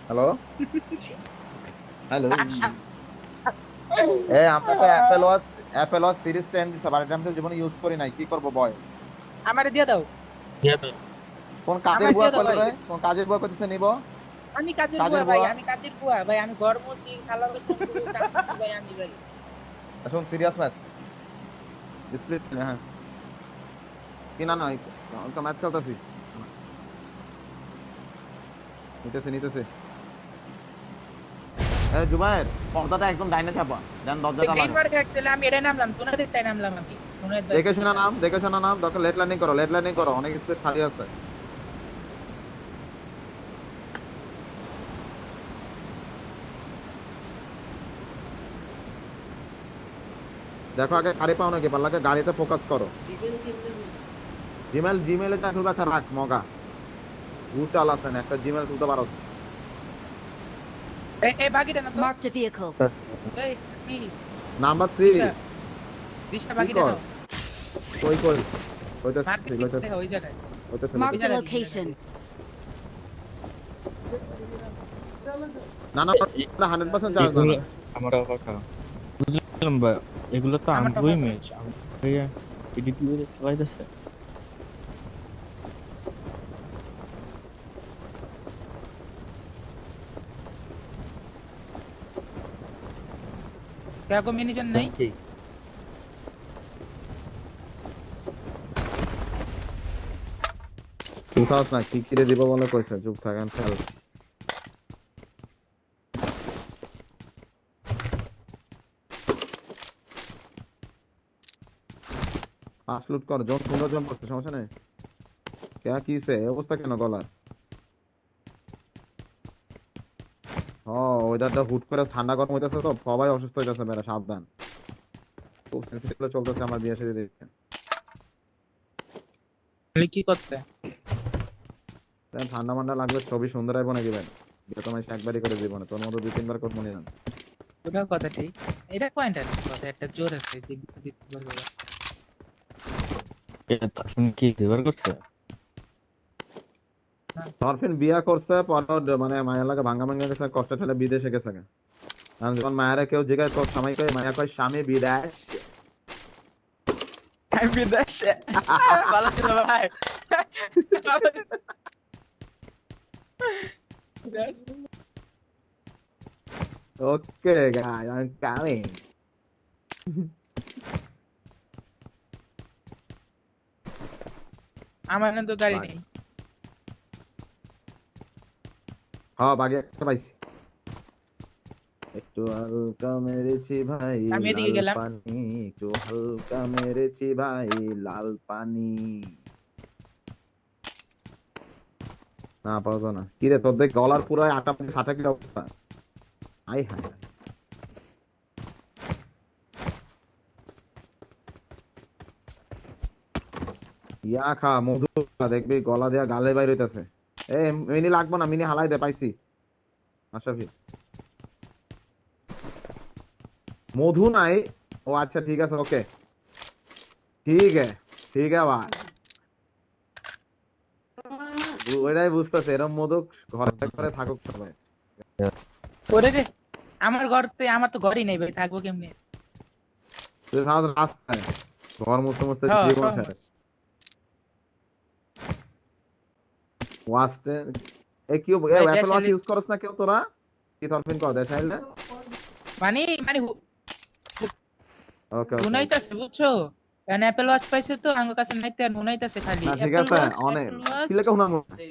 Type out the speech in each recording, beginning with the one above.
Hello. Hello. এ আমরা তো Apple watch series 10 দিছে, বাট এটা আমি তো জীবনে ইউজ করি নাই, কি করব বয়? আমারে দিয়ে দাও। দিয়া দাও। কোন কাজের আমার বুয়া দিয়ে দাও কইলো ভাই। রে? কোন কাজের বুয়া কইতেছে নিব? আমি কাজের কাজের বুয়া ভাই, বুয়া। আমি কাজের বুয়া ভাই, আমি ঘর মুছি, থালা বাসন ধুই, কাম করতে ভাই আমি ভাই। শুন, সিরিয়াস ম্যাচ, স্প্লিট, হ্যাঁ। কি না না, ম্যাচ খেলতেছি। নিতেছে নিতেছে। এ জুবায়ের, পর্দাটা একদম ডাইনে চাপা, দেন দরজাটা গ্রিন লাগা। মার্ক রাখছিলে, আমি এটাই নামলাম, তোনাদের তাই নামলাম আমি। তোনাদের ভাই দেখে শোনা দিতাম। নাম, দেখে শোনা নাম, দরকার লেট ল্যান্ডিং করো, লেট ল্যান্ডিং করো, অনেক স্পেস খালি আছে। দেখো আগে গাড়ি পাও নাকি, পারলাকে গাড়িতে ফোকাস করো। জিমেলে যা খুলবা, আচ্ছা রাখ মগা। চাল আছে না, একটা জিমেল খুলতে পারো। এই বাকিটা না তো। Marked a vehicle. এই কি নাম্বার 3। দিশা, দিশা কি বাকিটা কর? নাও। কই কই? মার্কেট কইতাছি দিচ্ছে কইতাছি ওই জায়গায়। কইতাছি ওই Marked a কইতাছি। জায়গায় দিশা location. জায়গায়। না না, এ- 100% চার্জ না এগুলো না। আমার কথা বুঝলাম ভাই, এগুলো তো আমারটা আমগোই কথা। ম্যাচ ভাইয়া, এডিট করে খেলাইতেছে। দেখো মিনিজন নাই। নাকি বুঝাস না কি কিরে দিব বলে কইছে, চুপ থাকেন খেল। পাঁচ লুট কর, জন 15 জন বসছে, সমস্যা নেই। কে কিছে এই অবস্থা কেন গলার? ও, ওয়েদারটা হুট করে ঠান্ডা গরম হইতেছে তো সবাই অসুস্থ হইতেছে, বেটা সাবধান। খুব সেন্সিটিভ চলতেছে আমার বিয়ে সাথে দেখছেন। তাহলে কি করতে? ঠান্ডা মান্ডা লাগলে ছবি সুন্দর আইব নাকি ভাই? বিয়ে তো আমি একবারই করে জীবনে, তোর মতো 2-3 বার করবো না। ওটাও কথা ঠিক। এটা পয়েন্ট আছে, কথা একটা জোর আছে যে দিতে পারবে না। তারপর কি ফেভার করছে? ধরফিন বিয়া করছে পরে, মানে মায়ের লাগে ভাঙ্গা ভাঙ্গা গেছে, কষ্ট ঠেলে বিদেশে গেছে গা। কারণ যখন মায়েরা কেউ জিগায় তোর স্বামী কয়, মায়া কয় স্বামী বিদেশ। আমি বিদেশে। ভালো ছিল ভাই। ভালো ছিল। ওকে গাই, আই এম কামিং। আমার না তো গাড়ি নেই। হ্যাঁ বাগে একটা পাইছি। একটু হালকা মেরেছি ভাই আমি এদিকে লাল গেলাম। পানি, একটু হালকা মেরেছি ভাই লাল পানি। না পাবো না, কিরে তোর দেখ গলার পুরো আটা সাটা কি অবস্থা? আই হায় হায়। ইয়া খা মধু খা, দেখবি গলা দিয়া গালে বাইর হইতাছে। এ মিনি লাগবো না, মিনি হালাই দে পাইছি। আশাফি মধু নাই? ও আচ্ছা ঠিক আছে, ওকে ঠিক আছে, ঠিক আছে ভাই। ওইটাই বুঝতেছে, এরম মধু ঘরে ঘরে থাকুক সবাই। ওরে রে, আমার ঘরতে, আমার তো ঘরই নেই ভাই, থাকবো কেমনে? তুই সারা রাস্তায় ঘর মুছতে মুছতে হ্যাঁ জীবন সব শেষ। ওয়াস্টে এ কি ভাই অ্যাপেল ওয়াচ দেশালি। ইউজ করছ না কেউ তোরা? কি তরফিন কর দেয় চাইলে। মানে মানে ওকে ওকে ওকে। হুনাইতাছে বুঝছো? কারণ অ্যাপেল ওয়াচ পাইছে তো আমার কাছে নাইতে, আর হুনাইতাছে খালি না ঠিক অ্যাপেল আছে, ওয়াচ অনেক অ্যাপেল ওয়াচ।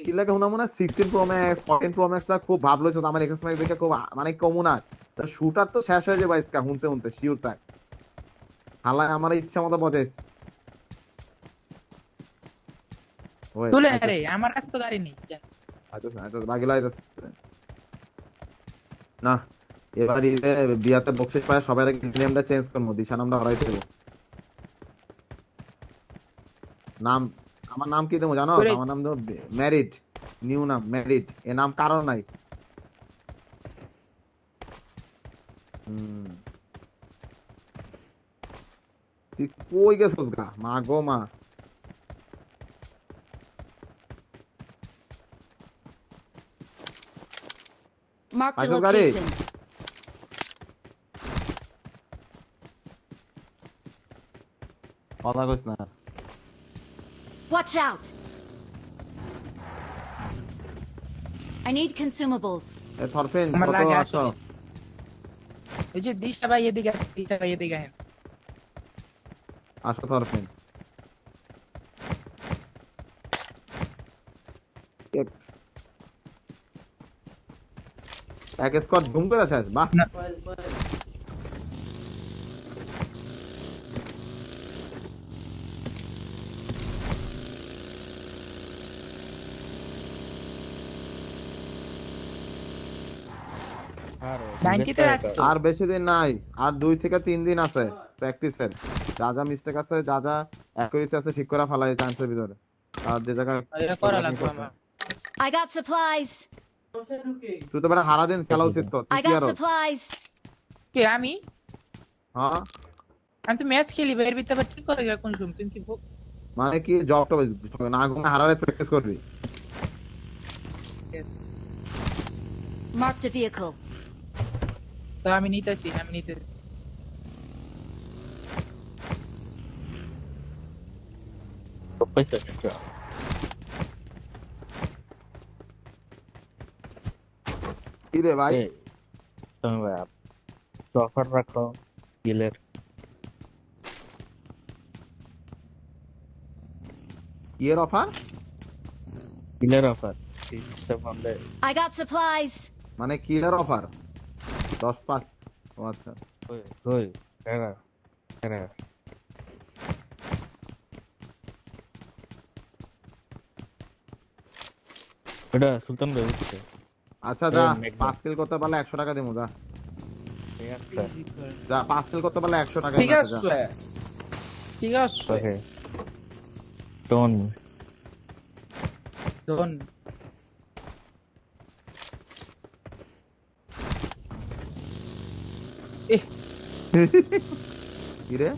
কি লেখা হুনা মনে 16 প্রো ম্যাক্স 14 প্রো ম্যাক্স টা খুব ভাব লইছো, আমার এক্সএস ম্যাক্স দেখে খুব মানে কমন আর শুটার তো শেষ হয়ে যাবে আজকে হুনতে হুনতে শিওর থাক। হালায় আমার ইচ্ছা মতো বজাইছে। ওয়েট তুলে রে, আইতাছে আমার কাছে তো গাড়ি নেই যা। আইতাছে আইতাছে বাকিলা আইতাছে। না, এবার ঈদে বিয়াতে বকশিস পায় সবাই নেমটা চেঞ্জ করবো, দিশা নামটা হরাই দেবো। নাম, আমার নাম কি দেবো জানো? তুলে আমার নাম দেবো ম্যারিড, নিউ নাম ম্যারিড, এ নাম কারণ নাই। হম। তুই কই গেছিস গা, মা গো মা। Marked a Michael got it. location. কথা কইস না Watch out! I need consumables. এ থরফেন আমার কত লাগে আসো আসলে। ওই যে দিশা ভাই এদিকে আসে, দিশা ভাই এদিকে আসেন। আসো থরফেন এক স্কোয়াড ঝুম করে শেষ বাহ না। আর 90 তে রাখছো। আর বেশি দিন নাই আর 2 থেকে 3 দিন আছে প্র্যাকটিসের যা যা মিস্টেক আছে যা যা অ্যাকুরেসি আছে ঠিক করে ফেলাই চান্সের ভিতরে আর যে জায়গা এটা করা লাগবে আমার। I got supplies. তুই তো বেটা হারা দিন খেলা উচিত তো তুই I কি got আরো supplies. কে আমি? হ্যাঁ আমি তো ম্যাচ খেলি ভাই, এর ভিতরে আবার ঠিক করে যাবে কোন সময় তুমি কি মানে কি জবটা না ঘুমে হারারে প্র্যাকটিস করবি Marked a vehicle. তো আমি নিতেছি। পয়সা কি রে ভাই তুমি ভাই অফার রাখো কিলের কি এর অফার I got supplies. মানে কিলার অফার 10-5 ও আচ্ছা কই এরা এটা সুলতান ভাই হচ্ছে আচ্ছা যা Macbook। 5 কিল করতে পারলে 100 টাকা দেবো যা ঠিক আছে যা 5 কিল করতে পারলে 100 টাকা ঠিক দেবো, আছে যা। ঠিক আছে ওকে টন ধন কি রে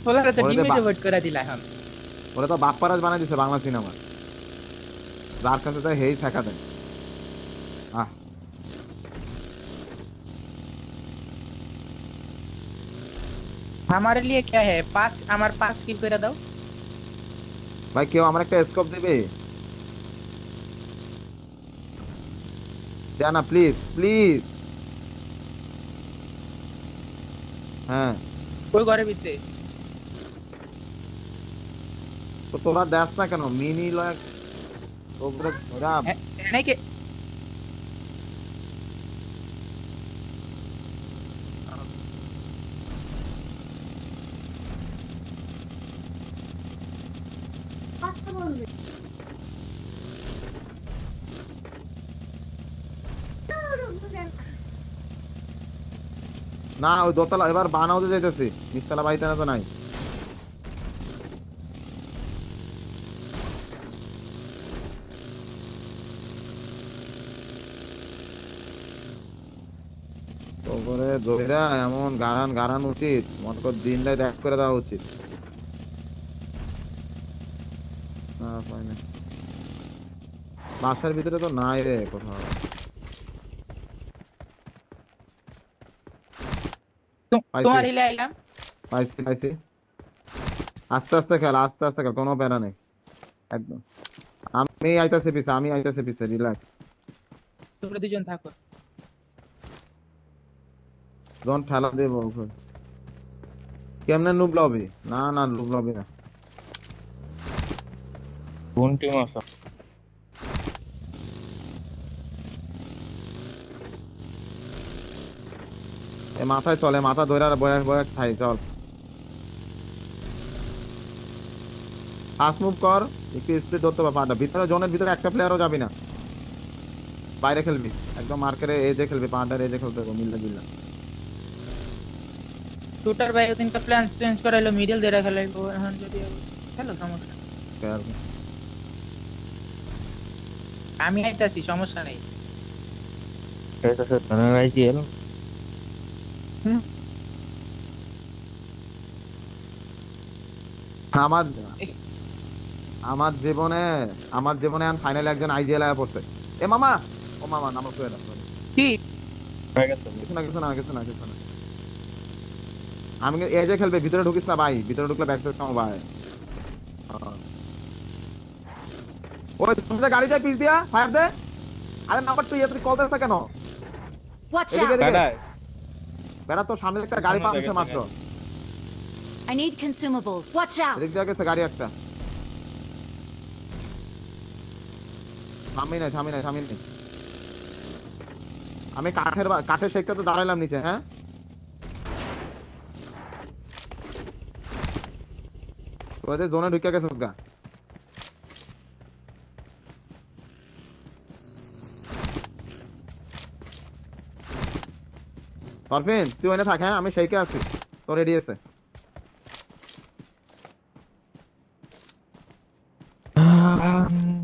বলা তো ওরে ডিমে বা- ডিভাইড করে দিলা এখন। ওরা তো বাপ্পারাজ বানাই দিছে বাংলা সিনেমা যার কাছে যায় হেই শেখা দেয় আহ हमारे लिए क्या है 5 আমার 5 কিল করে দাও। ভাই কেউ আমার একটা স্কোপ দিবে জানা প্লিজ প্লিজ হ্যাঁ ওই ঘরে ভিতরে তো তোরা দেখ না কেন মিনি লয় ওপরে ওরা নাকি না ওই দোতলা এবার বানাওতে যাইতেছি নিচতলা বাড়িতে না তো নাই তারপরে জয়রা এমন গারান উচিত মনে কর দিন রাত এক করে দেওয়া উচিত না পাই না বাসার ভিতরে তো নাই রে কোথাও পাইছি। তোমার হিলে আইলাম। পাইছি আস্তে আস্তে খেল কোনো প্যারা নেই একদম আমি আইতাছি পিছে রিল্যাক্স তোমরা দুজন থাকো। জন ঠেলা দেবো ওকে কেমনে নুব লবি না নুব লবি না কোন টিম আছে এ মাথায় চলে মাথা ধরে বয়া খাই চল ফাস্ট মুভ কর একটু স্পিড ধরতে হবে পাটা ভিতরে জোনের ভিতরে একটা প্লেয়ারও যাবি না বাইরে খেলবি একদম মার্কেটে এজে খেলবি পাটার এজে খেলতে হবে মিল্লা শুটার ভাই ওদিন কা প্ল্যান চেঞ্জ করাইলো মিডল দিয়ে রাখালাইবো এখন যদি খেলো সমস্যা নেই। আমি আইতাছি সমস্যা নেই। এটা আছে ধনের আইজিএল আমার জীবনে ফাইনালে একজন আইজিএল আয়া পড়ছে এ মামা ও মামা নাম তো কি হয়ে গেছে কিছু না কিছু না কিছু না কিছু না। আমি এই যে খেলবে, ভিতরে ঢুকিস না ভাই, ভিতরে ঢুকলে ব্যাক সাইড কামো ভাই। ওই সামনে গাড়ি যায়, পিছ দিয়া ফায়ার দে। আরে নাম্বার 2 তুই কল দিস না কেন? Watch এদিকে out! এদিকে দাঁড়ায় বেড়া, তো সামনে একটা গাড়ি পাস আছে মাত্র। I need consumables. Watch out! এদিক দিয়ে গেছে গাড়ি একটা। থামি নাই থামি নাই থামি নাই। আমি কাঠের শেকটাতে দাঁড়াইলাম নিচে। হ্যাঁ, ওদের জোনে ঢুকে গেছে গা। পারফিন তুই ওখানে থাক, হ্যাঁ আমি সেইকে আছি, তোর রেডি আছে।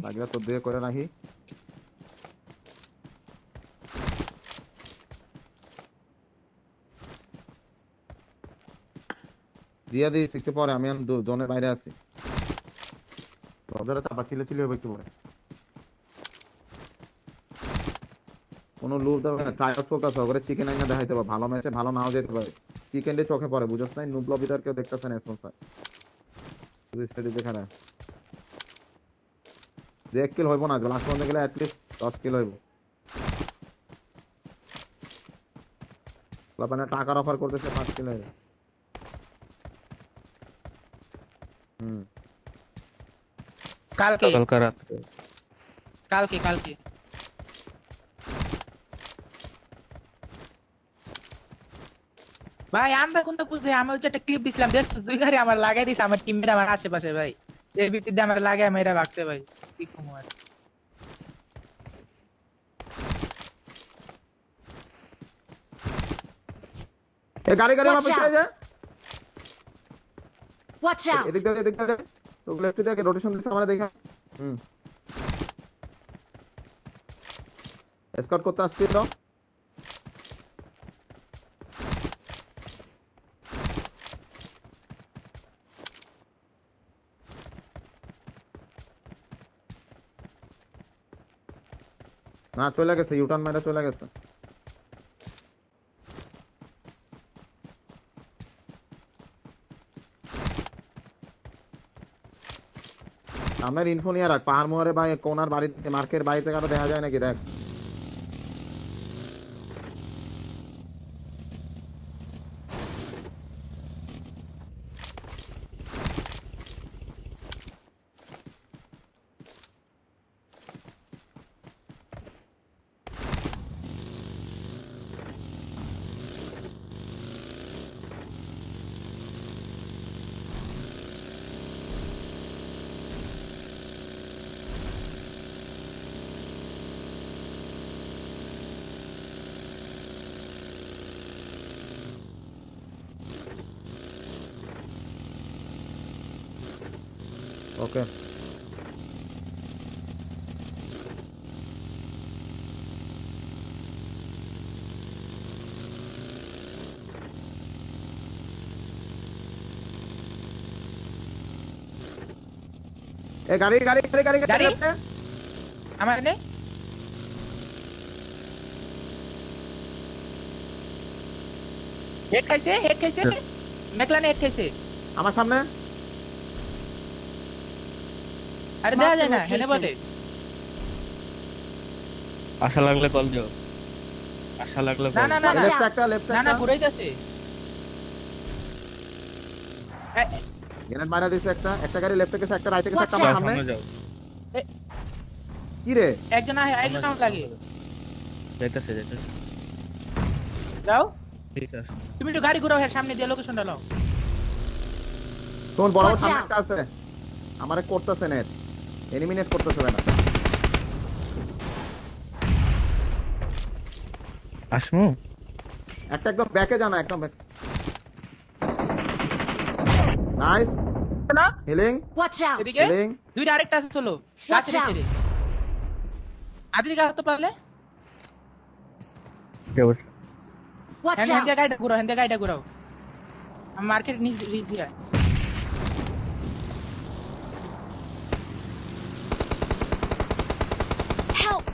লাগলে তোর দিয়ে করে রাখি। দিয়ে দিস একটু পরে, আমি জোনের বাইরে আছি। দরজাটা চাপা, চিলে হবে একটু পরে। কোনো লুপ দেবে না, ট্রাই আউট চলতেছে, ওখানে চিকেন আইনা দেখাইতে পারে, ভালো ম্যাচে ভালো নাও যেতে পারে। চিকেন দিয়ে চোখে পড়ে, বুঝছ নাই? নুব লবিটার কেউ দেখতেছে না স্পন্সর। তুই স্টেডি দেখা না, যে 1 কিল হইব না, লাস্ট পর্যন্ত গেলে অ্যাটলিস্ট 10 কিল হইব। লাপানে টাকার অফার করতেছে 5 কিল হইব। কালকে কালকে রাতে কালকে কালকে ভাই আমরা কোনটা বুঝে, আমি হচ্ছে একটা ক্লিপ দিছিলাম, দেখছো? 2 গাড়ি আমার লাগাই দিছে, আমার টিমমেট আমার আশেপাশে ভাই, এর ভিতরে আমার লাগাই মেরা রাখতে ভাই, কি কমু আর। এ গাড়ি গাড়ি আমার Watch পিছনে out! যা। Watch out! এদিক দিয়ে তো লেফট দিয়ে রোটেশন দিছে আমরা দেখা। এসকর্ট করতে আসছিল। না চলে গেছে, ইউটার্ন মেরে চলে গেছে। আপনার ইনফো নিয়ে রাখ, পাহাড় মোড়ে বা কোনার বাড়িতে, মার্কের বাড়িতে কারো দেখা যায় নাকি দেখ। ওকে, এ গাড়ি গাড়ি গাড়ি গাড়ি গাড়ি? গাড়ি আমার নেই, হেড খাইছে মেকলানে হেড খাইছে আমার সামনে। আরে দেখা যায় না, হেনে বটে। আশা লাগলে কল দিও, আশা লাগলে না কল না না Watch লেফট out! একটা লেফট না না একটা ঘুরাইতেছে। গ্রেনেড মারা দিছে একটা, একটা গাড়ি লেফটে গেছে, একটা রাইটে গেছে, একটা Watch আমার out! সামনে। সামনে যাও, কি রে একজন আমার লাগে, যাইতেছে যাও ঠিক আছে। তুমি একটু গাড়ি ঘুরাও, হ্যাঁ সামনে দিয়ে লোকেশনটা নাও। তোর বড় Watch সামনে out! একটা আছে, আমারে করতেছে নেট, এলিমিনেট করতেছে না। আসমু একটা একদম ব্যাকে জানা, একদম ব্যাক। নাইস না হিলিং Watch out! এদিকে হিলিং। দুইটা আরেকটা আছে, চলো Watch গাছের out! নিচে আদির গাছ তো পারলে কেউ Watch হ্যাঁ out! হ্যাঁ গাড়িটা ঘুরাও, মার্কেট নিচ দিয়া। Help!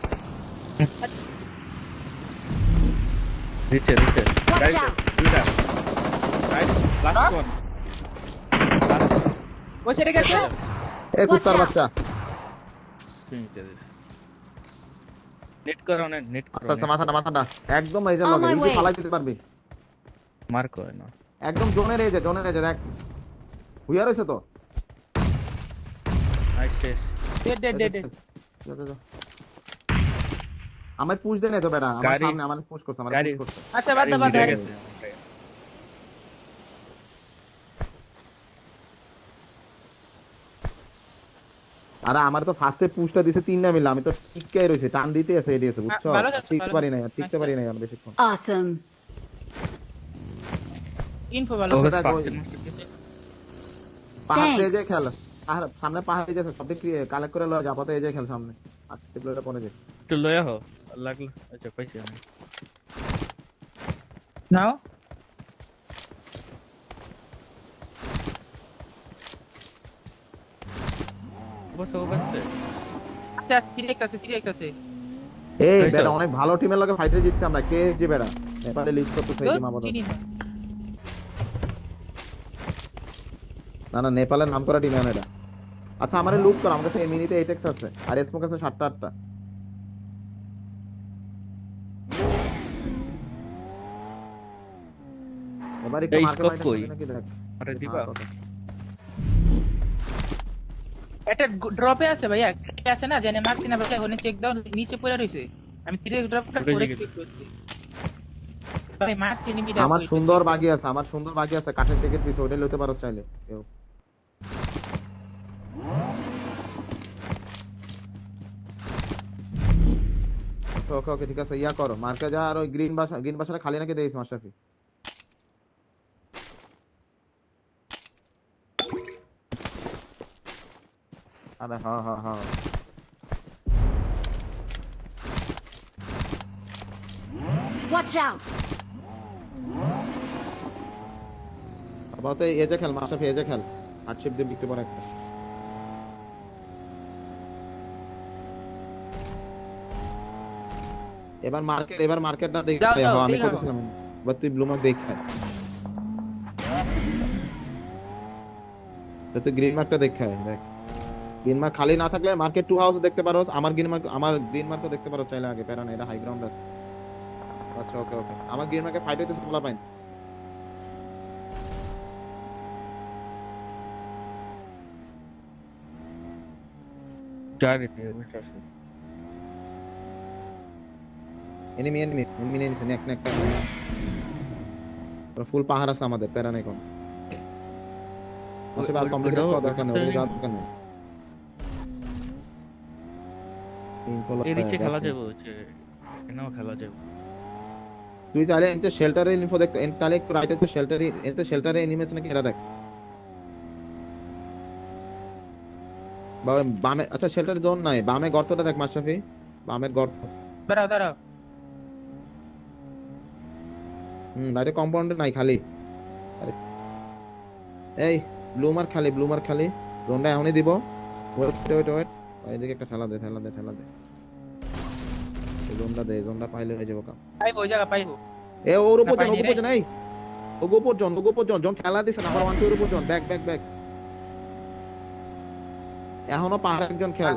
নিচে নিচে Watch রাইট out! দুইটা রাইট লাস্ট ওয়ান ও সেরে গেছে এই কুত্তার out! বাচ্চা নেট করো নেট আস্তে করো আস্তে মাথাটা একদম এই যে On লগে my এই যে way. পালাই দিতে পারবি মার করে না একদম জোনের এই যে দেখ হুইয়া রইছে তো নাইস শেষ ডেড যা, যা, যা। আমায় পুশ দে না তো বেটা আমার গাড়ি- সামনে আমার পুশ করছে আমার গাড়ি- পুশ করছে আচ্ছা বাদ দে উঠে গেছে আরে আমার তো ফার্স্টে পুশটা দিছে তিনটা মিলে আমি তো টিককাই রইছে টান দিতে আছে এডিএস বুঝছো ভালো যাচ্ছে, টিকতে ভালো পারি না যাচ্ছে। টিকতে পারি না আমি বেশিক্ষণ Awesome. ইনফো ভালো ওভার দেখ, ফাস্ট ওই- পাহাড় Thanks. পেয়ে খেল পাহাড় সামনে পাহাড় এই যে সব দিক কালেক্ট করে লয় যাবো তো এই যে খেল সামনে আর টিপলেটা পরে যাচ্ছে একটু লয়া হো লাগলো আচ্ছা পাইছি আমি নাও বস বসতে আচ্ছা সিরিয়াস আছে এই হয়েছে? বেটা অনেক ভালো টিমের লগে ফাইটে জিতছি আমরা কে যে বেটা নেপালে লিড করতে চাই টিম আপাতত চিনি না না নেপালের নাম করা টিম এটা আচ্ছা আমারে লুট কর আমার কাছে এমিনিতে 8x আছে আর এসমো কাছে 7টা 8টা এবার একটু এই মার্কে scope ফাইটে কই? নাকি দেখ আরে দিবা হ্যাঁ, কথা। এটা ড্রপে আছে ভাইয়া কে আছে না জানে মারছি না ভাইয়া ওখানে চেক দাও নিচে পড়ে রইছে আমি সিরিয়াস ড্রপটা উঠে করে গেছে। স্পিড করছি ভাই মারছি নিমিটা আমার সুন্দর বাকি আছে কাঠের টিকেট পিস ওটা লইতে পারো চাইলে কেউ ওকে ওকে ঠিক আছে ইয়া করো মার্কে যা আর ওই গ্রিন বাসাটা খালি নাকি দেইস মাশরাফি আরে হ্যাঁ Watch out! আপাতত এই যে খেল মাশরাফি এই যে খেল হার্ডশিপ দিয়ে বিক্রি করে একটা এবার মার্কেটটা দেখে যাও, যাও, আমি দেখাও। করেছিলাম এবার তুই ব্লু মার্ক দেখে তুই গ্রিন মার্কটা দেখে দেখ গ্রিন মার্ক খালি না থাকলে মার্কেট 2 হাউস দেখতে পারো আমার গ্রিন মার্কও দেখতে পারো চাইলে আগে প্যারা না এটা হাই গ্রাউন্ড আছে আচ্ছা ওকে আমার গ্রিন মার্কে ফাইট হইতেছে বলা পাইন গাড়ি নিয়ে বসে আছে এনিমি নিছে নেক ফুল পাহাড় আছে আমাদের প্যারা নাই কোন আর কমপ্লিট করা দরকার নেই ওগুলো যাওয়ার দরকার নেই এই নিচে খেলা যাবে হচ্ছে কেনাও খেলা যাবে তুই চাইলে এতে শেল্টারের ইনফো দেখতে তাহলে একটু রাইটে তো শেল্টারে এনিমেশন নাকি এটা দেখ বামে আচ্ছা শেল্টার জোন নাই বামে গর্তটা দেখ মাশরাফি বামের গর্ত দাঁড়াও রাইটে কম্পাউন্ডে নাই খালি আরে এই ব্লুমার খালি জোনটা এখনই দিব ওয়েট এইদিকে একটা ঠেলা দে এই জোনটা পাইলে হয়ে যাবো কাম পাইবো ওই জায়গা পাইবো এ ওর উপর না, পাইনি রে। জন এই ওগোপর জন খেলা দিছে নাম্বার 1 2 এর উপর জন ব্যাক এখনো পাহাড় একজন খেল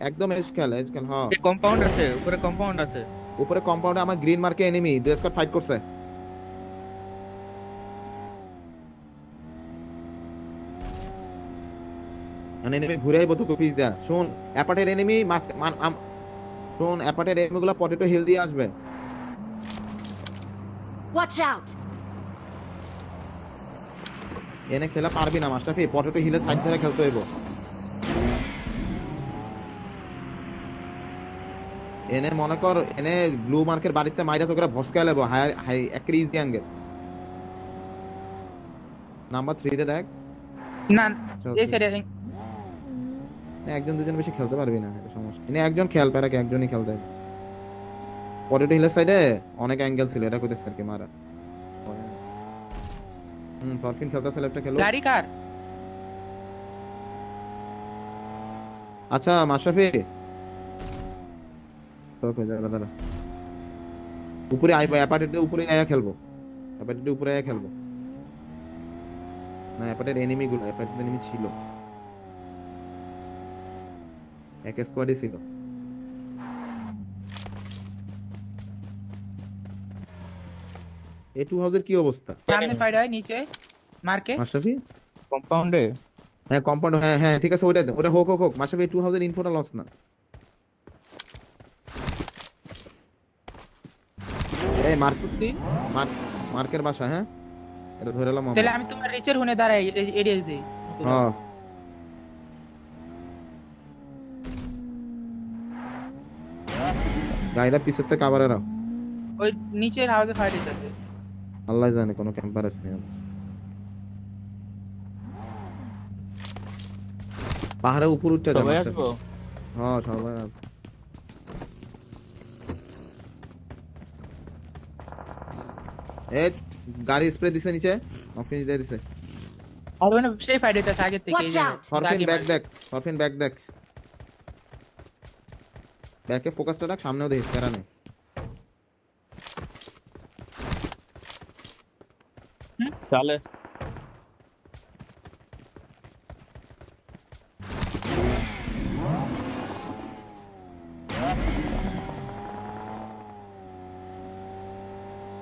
একদম এজ খেল হ্যাঁ এই কম্পাউন্ড আছে উপরে কম্পাউন্ড আছে উপরে কম্পাউন্ডে আমার গ্রিন মার্কে এনিমি দুই স্কোয়াড ফাইট করছে এনিমি ঘুরে আইবো তোকে পিস দেয়া শুন অ্যাপার্টের এনিমি শুন অ্যাপার্টের এনিমিগুলো পটেটো হিল দিয়ে আসবে Watch out! এনে খেলা পারবি না মাস্টারফি পটেটো হিলের সাইড ধরে খেলতে হইব এনে মনে কর এনে ব্লু মার্কের বাড়িতে মাইরা তো করে ভস্কা লেবো হাই একরি ইজি অ্যাঙ্গেল নাম্বার 3 তে দেখ না এই সাইডে একজন দুজন বেশি খেলতে পারবি না এটা সমস্যা এনে একজন খেল পারে একজনই খেলতে পটেটো হিলের সাইডে অনেক অ্যাঙ্গেল ছিল এটা কইতেছে আর কি মারা ফরকিন খেলতেছে একটা খেলো গাড়ি কার আচ্ছা মাশরাফি ওকে দাঁড়া উপরে আইবো, অ্যাপার্টমেন্টের উপরে আয়া খেলবো, অ্যাপার্টমেন্টের উপরে আয়া খেলবো। না অ্যাপার্টের এনিমি গুলো, অ্যাপার্টের এনিমি ছিল, এক স্কোয়াডই ছিল। এ টু হাউসের কি অবস্থা? সামনে ফাইট হয় নিচে মার্কে। মাশরাফি কম্পাউন্ডে হ্যাঁ কম্পাউন্ড, হ্যাঁ হ্যাঁ ঠিক আছে, ওটা হোক হোক হোক। মাশরাফি টু হাউসের ইনফোটা লস না। এই মার্কের বাসা, হ্যাঁ এটা ধরে এলাম আমরা। তাহলে আমি তোমার রিচের হুনে দাঁড়াই এডিএস দেই। হ্যাঁ গাড়িটা পিছের থেকে আবার এরাও, ওই নিচের হাউসে ফাইট হইতাছে। আল্লাহ জানে কোনো ক্যাম্পার আছে না। পাহাড়ের উপর উঠতে যায় সবাই মাস্টার। আসবো। হ্যাঁ সবাই আসবে। এই গাড়ি স্প্রে দিছে নিচে, অফিস দিয়ে দিছে। আর ওখানে সেই ফাইট হইতাছে আগে থেকে। Watch out! সরফিন ব্যাক দেখ, সরফিন ব্যাক দেখ, ব্যাকে ফোকাসটা রাখ, সামনেও দেখিস প্যারা নেই। চলে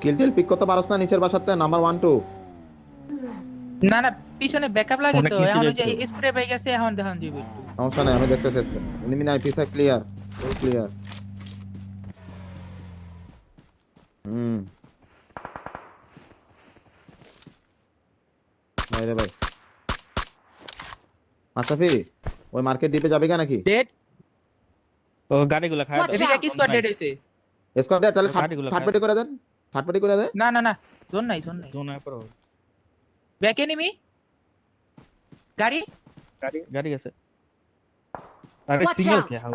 কিল টিল পিক করতে পারছ না নিচের বাসাতে নাম্বার 1 2? না না পিছনে ব্যাকআপ লাগে অনেক তো, নিচে এখন ওই যে যাচ্ছে। স্প্রে পেয়ে গেছে, এখন দেখান দিব একটু। সমস্যা নাই, আমি দেখতেছি স্প্রে। এনিমি নাই, পিছা ক্লিয়ার, ফুল ক্লিয়ার। ভাই রে ভাই মাশরাফি ওই মার্কেট ডিপে যাবে কেন নাকি? ডেড। ও গাড়িগুলো খায় Watch এদিকে out! কি স্কোয়াড ডেড হইছে? স্কোয়াড তাহলে গাড়িগুলো থার্ড পার্টি করে দেন, থার্ড পার্টি করে দেন। না না না জোন নাই জোন নাই। জোনের পর ব্যাক এনিমি গাড়ি। গাড়ি আছে। আরে Watch সিঙ্গেল out! কে হাও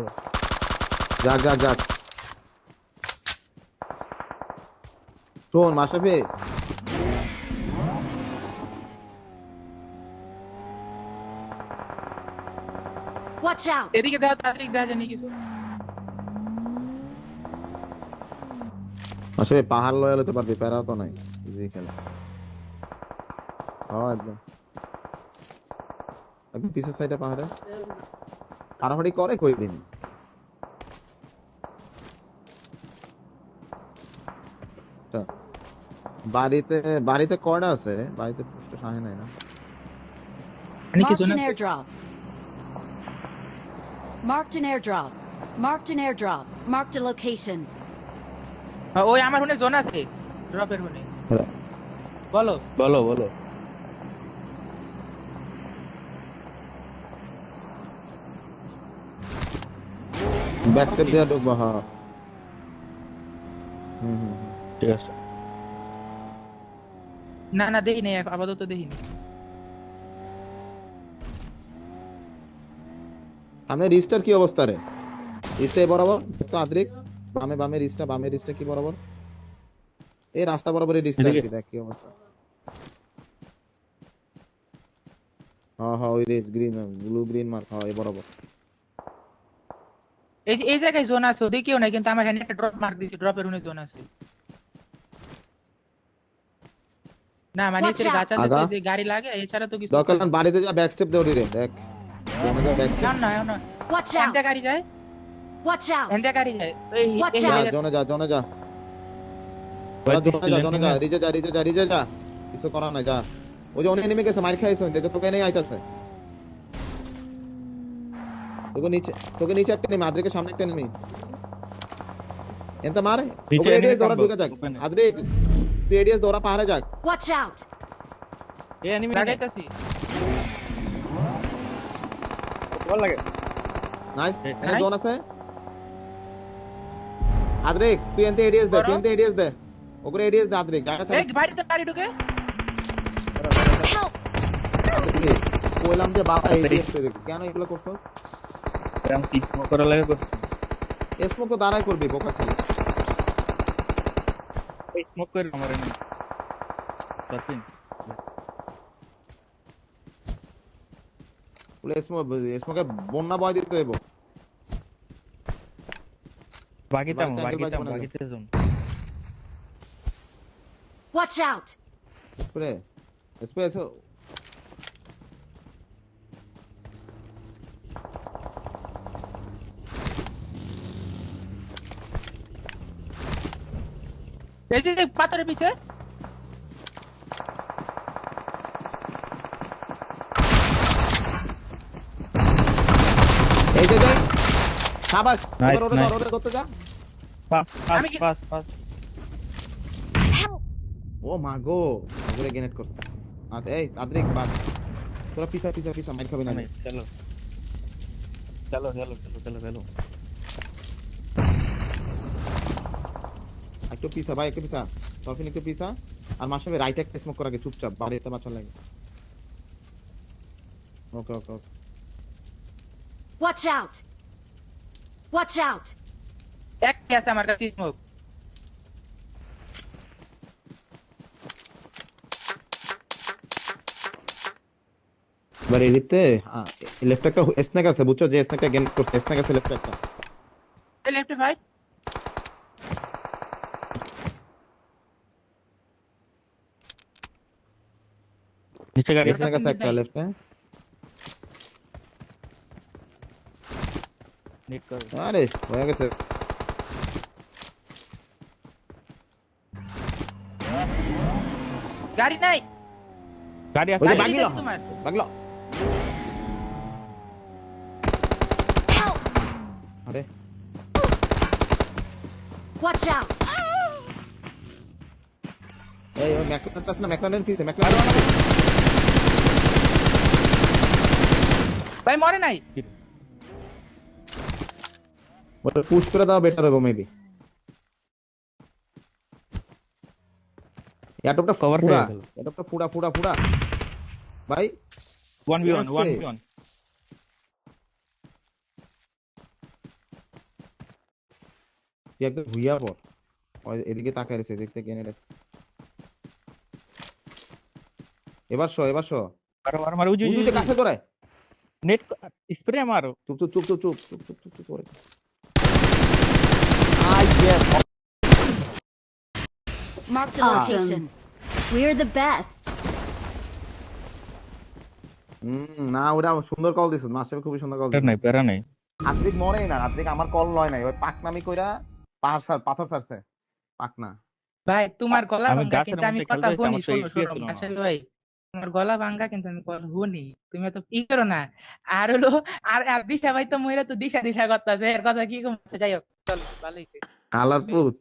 যাক যাক যাক। শোন মাশরাফি, Watch out! এদিকে দাও তাড়াতাড়ি, দেখা জানি কিছু। মাশরাফি পাহাড় লয়াল হতে পারবি, প্যারাও তো নাই, ইজি খেলা। হ্যাঁ একদম একদম পিছের সাইডে পাহাড়ে পাড়াপাড়ি করে কই দিন। আচ্ছা, বাড়িতে কয়টা আছে? বাড়িতে পুষ্ট সাহে নাই না। আমি কি Marked zone an airdrop. Marked an airdrop. Marked an airdrop. Marked a location. ওই আমার হুনে জোন আছে, ড্রপের হুনে। বলো বলো বলো ব্যাক স্টেপ দিয়ে ঢুকবো। হ্যাঁ হুম। ঠিক আছে। না না দেখিনি, আপাতত দেখিনি। সামনে রিস্টার কি অবস্থা রে? রিস্টা বরাবর তো আদ্রিক, বামে রিস্টা কি বরাবর? এই রাস্তা বরাবর রিস্টা এদিকে? কি দেখ কি অবস্থা। হ্যাঁ ওই red green blue green mark, হ্যাঁ এই বরাবর। এই জায়গায় জোন আছে, ওদিকেও নাই, কিন্তু আমার এখানে একটা ড্রপ মার্ক দিয়েছে, ড্রপের হুনে জোন আছে। না মানে Watch এর out! গাছ আছে আগা? যে গাড়ি লাগে, এছাড়া তো কিছু দরকার নেই, বাড়িতে যা ব্যাক স্টেপ দে ওরে দেখ। কোন যা ব্যাক স্টেপ। না না Watch এনতে out! গাড়ি যায়, Watch out! এনতে গাড়ি যায়। এই Watch এই out! জায়গা- জোনে যা জোনে যা রিজে যা, কিছু করার নাই, যা। ওই যে অনেক এনিমি গেছে, মার খাইছে, দেখে তোকে নেই আইতাছে। তোকে নিচে একটা নেই, আদ্রিকের সামনে একটা নেই। এনতে মারে নিচে ওপরে এডিএস enemy দৌড়া combo, ঢুকে যাক। open এ। আদ্রিক তুই এডিএস দৌড়া পাহাড়ে যাক। Watch out! এই এনিমি লাগাইতাছি। ভালো লাগে। নাইস, এই, এখানে nice. জোন আছে। আদ্রিক তুই এনতে এডিএস দে, করো। তুই এনতে এডিএস দে, ওপরে এডিএস দে আদ্রিক, জায়গা ছাড়া। এই বাড়িতে গাড়ি ঢুকে। Help! কইলাম যে বাবা এডিএস দে, কেন এগুলো করছো? আমি কি করা লাগে করছি। স্মোক তো দাঁড়াই করবি বোকা ছেলে। এই স্মোক করে আমার এনিমি সার্ফিং বলে স্মোকে বন্যা বয় দিতে হইব। বাকিতাম বাড়িতে angle bike বানাবো। বাকিতে zone Watch out! Spray spray এসো। এই যে পাথরের পিছে এই যে সাবাস, Nice, এবার ওটা nice. ধর, ওটা ধরতে যা। পাস পাস আমি কি- পাস পাস Help! ও মা গো, ওরে গ্রেনেড করছে। আচ্ছা এই আদ্রিক বাদ, তোরা পিছা পিছা পিছা মাইর খাবি না। চলো চলো চলো চলো চলো চলো একটু পিছা ভাই, একটু পিছা, তরফিন একটু পিছা। আর মাসে রাইট একটা স্মোক করাকে চুপচাপ বাড়িতে বাঁচা লাগে। ওকে ওকে ওকে। Watch out! Watch out! একটা আছে আমার কাছে স্মোক। এবার এদিকে লেফট একটা স্নেক আছে, বুঝছো? যে স্নেকটা গেন করছে, স্নেক আছে লেফট একটা। লেফট ভাই নিচে গাড়ি স্নেক আছে একটা লেফটে। নেট কর আরে হয়ে গেছে। গাড়ি নাই, গাড়ি ওই যে আছে গাড়ি বাগিলো, নেই তোমার। বাগলো। আরে Watch out! এই ওই ম্যাকলারেনটা আছে না, ম্যাকলারেন পিছে, ম্যাকলারেন। ভাই মরে নাই। ওটা পুশ করে দাও, বেটার হবে মেবি। এটপটা Cover পুরা, হয়ে গেল। এটপটা পুরা পুরা পুরা ভাই। 1v1 আছে। 1v1 তুই একদম ভুইয়া পর, ওই এদিকে তাকায় রয়েছে, এদিক থেকে গ্রেনেড আছে। এবার শো, এবার শো। মারো মারো মারো উজি উজুতে কাছে করে। নেট স্প্রে মারো চুপ চুপ চুপ চুপ চুপ চুপ চুপ চুপ চুপ করে। I yes. Marked a location. We're the best. না ওরা সুন্দর কল দিছে, মাস্টার খুবই সুন্দর কল প্যারা দিছে। নাই প্যারা নাই আদ্রিক মরে না, আদ্রিক আমার কল লয় নাই, ওই পাকনামি কইরা পাথর ছাড়ছে পাকনা। ভাই তোমার গলা আমি ভাঙ্গা, গাছের কিন্তু আমি মধ্যে কথা খেলতে শুনি, আমার তো শোনো এক্সপিরিয়েন্স শোনো ছিল না আসল ভাই, তোমার গলা ভাঙ্গা কিন্তু আমি কথা শুনি। তুমি তো ই করো না। আর হলো আর আর দিশা ভাই তো মহিলা তো দিশা দিশা করতেছে, এর কথা কি কমছে। যাই হোক চলো ভালোই আলার পুত